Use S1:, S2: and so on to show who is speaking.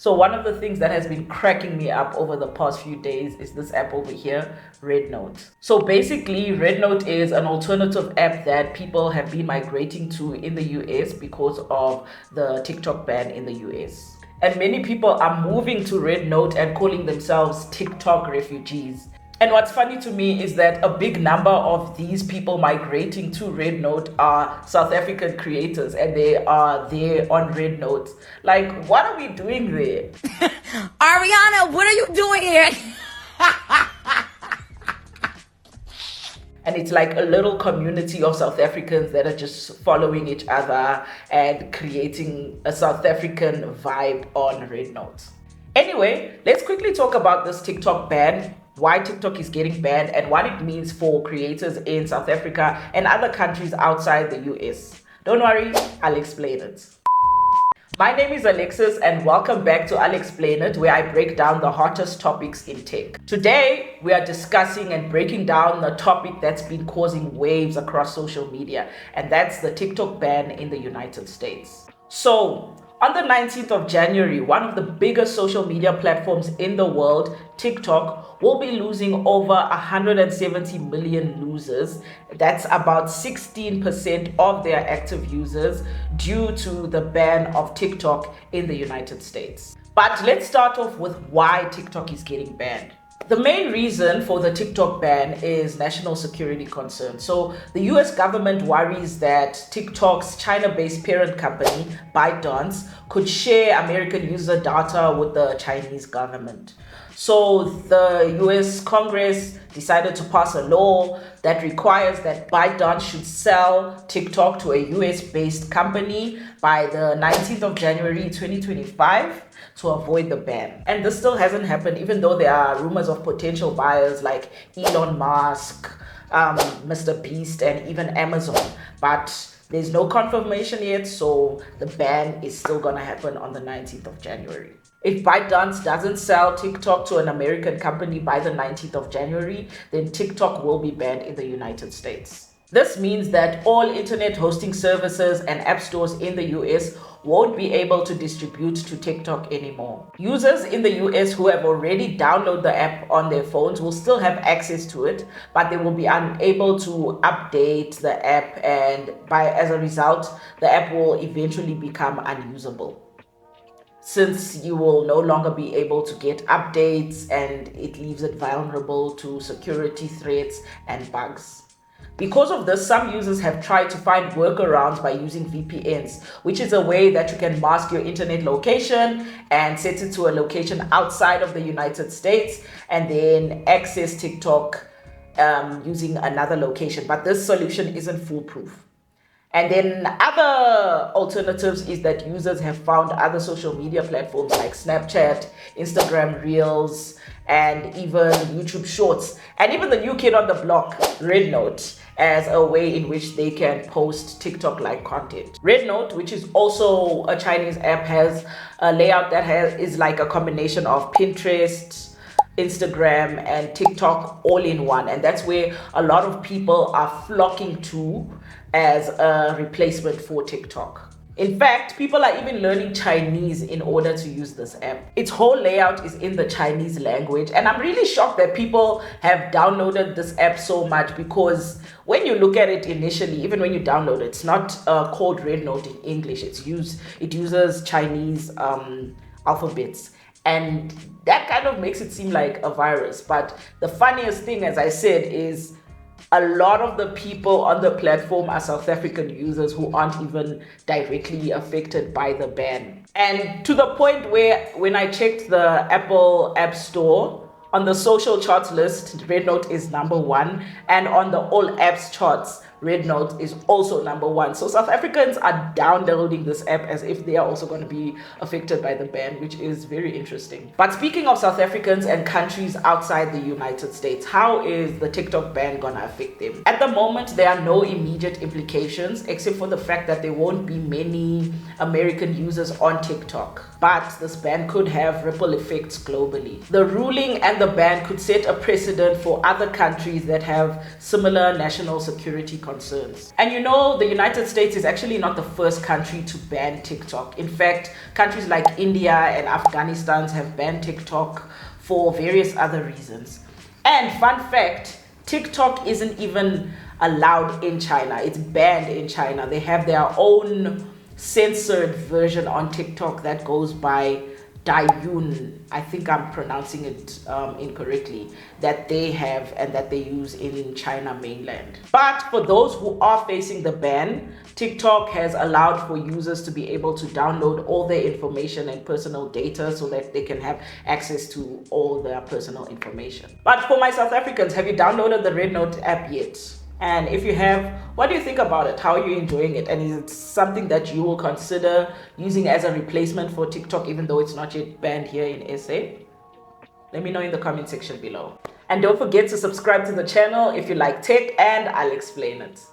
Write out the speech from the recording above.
S1: So one of the things that has been cracking me up over the past few days is this app over here, RedNote. So basically, RedNote is an alternative app that people have been migrating to in the US because of the TikTok ban in the US. And many people are moving to RedNote and calling themselves TikTok refugees. And what's funny to me is that a big number of these people migrating to RedNote are South African creators, and they are there on RedNote. Like, what are we doing there?
S2: Ariana, what are you doing here?
S1: And it's like a little community of South Africans that are just following each other and creating a South African vibe on RedNote. Anyway, let's quickly talk about this TikTok ban, why TikTok is getting banned, and what it means for creators in South Africa and other countries outside the US. Don't worry, I'll explain it. My name is Alexis and welcome back to AleXplainIT, where I break down the hottest topics in tech. Today, we are discussing and breaking down the topic that's been causing waves across social media, and that's the TikTok ban in the United States. So, on the 19th of January, one of the biggest social media platforms in the world, TikTok, will be losing over 170 million users. That's about 16% of their active users due to the ban of TikTok in the United States. But let's start off with why TikTok is getting banned. The main reason for the TikTok ban is national security concerns. So the US government worries that TikTok's China-based parent company, ByteDance, could share American user data with the Chinese government. So the US Congress decided to pass a law that requires that ByteDance should sell TikTok to a US-based company by the 19th of January 2025 to avoid the ban. And this still hasn't happened, even though there are rumors of potential buyers like Elon Musk, Mr. Beast, and even Amazon. But there's no confirmation yet, so the ban is still gonna happen on the 19th of January. If ByteDance doesn't sell TikTok to an American company by the 19th of January, then TikTok will be banned in the United States. This means that all internet hosting services and app stores in the US won't be able to distribute to TikTok anymore. Users in the US who have already downloaded the app on their phones will still have access to it, but they will be unable to update the app, and as a result, the app will eventually become unusable, since you will no longer be able to get updates and it leaves it vulnerable to security threats and bugs. Because of this, some users have tried to find workarounds by using VPNs, which is a way that you can mask your internet location and set it to a location outside of the United States and then access TikTok using another location. But this solution isn't foolproof. And then other alternatives is that users have found other social media platforms like Snapchat, Instagram Reels, and even YouTube Shorts, and even the new kid on the block, RedNote, as a way in which they can post TikTok-like content. RedNote, which is also a Chinese app, has a layout that is like a combination of Pinterest, Instagram, and TikTok all in one, and that's where a lot of people are flocking to as a replacement for TikTok. In fact, people are even learning Chinese in order to use this app. Its whole layout is in the Chinese language, and I'm really shocked that people have downloaded this app so much, because when you look at it initially, even when you download it, it's not called RedNote in English. It uses Chinese alphabets. And that kind of makes it seem like a virus. But the funniest thing, as I said, is a lot of the people on the platform are South African users who aren't even directly affected by the ban. And to the point where when I checked the Apple App Store, on the social charts list, RedNote is number 1, and on the all apps charts, RedNote is also number 1. So South Africans are downloading this app as if they are also going to be affected by the ban, which is very interesting. But speaking of South Africans and countries outside the United States, how is the TikTok ban going to affect them? At the moment, there are no immediate implications, except for the fact that there won't be many American users on TikTok. But this ban could have ripple effects globally. The ruling and the ban could set a precedent for other countries that have similar national security concerns. And you know, the United States is actually not the first country to ban TikTok. In fact, countries like India and Afghanistan have banned TikTok for various other reasons. And fun fact, TikTok isn't even allowed in China. It's banned in China. They have their own censored version on TikTok that goes by Daiyun. I think I'm pronouncing it incorrectly, that they have and that they use in China mainland. But for those who are facing the ban, TikTok has allowed for users to be able to download all their information and personal data so that they can have access to all their personal information. But for my South Africans, have you downloaded the Red Note app yet? And if you have, what do you think about it? How are you enjoying it? And is it something that you will consider using as a replacement for TikTok, even though it's not yet banned here in SA? Let me know in the comment section below. And don't forget to subscribe to the channel if you like tech, and I'll explain it.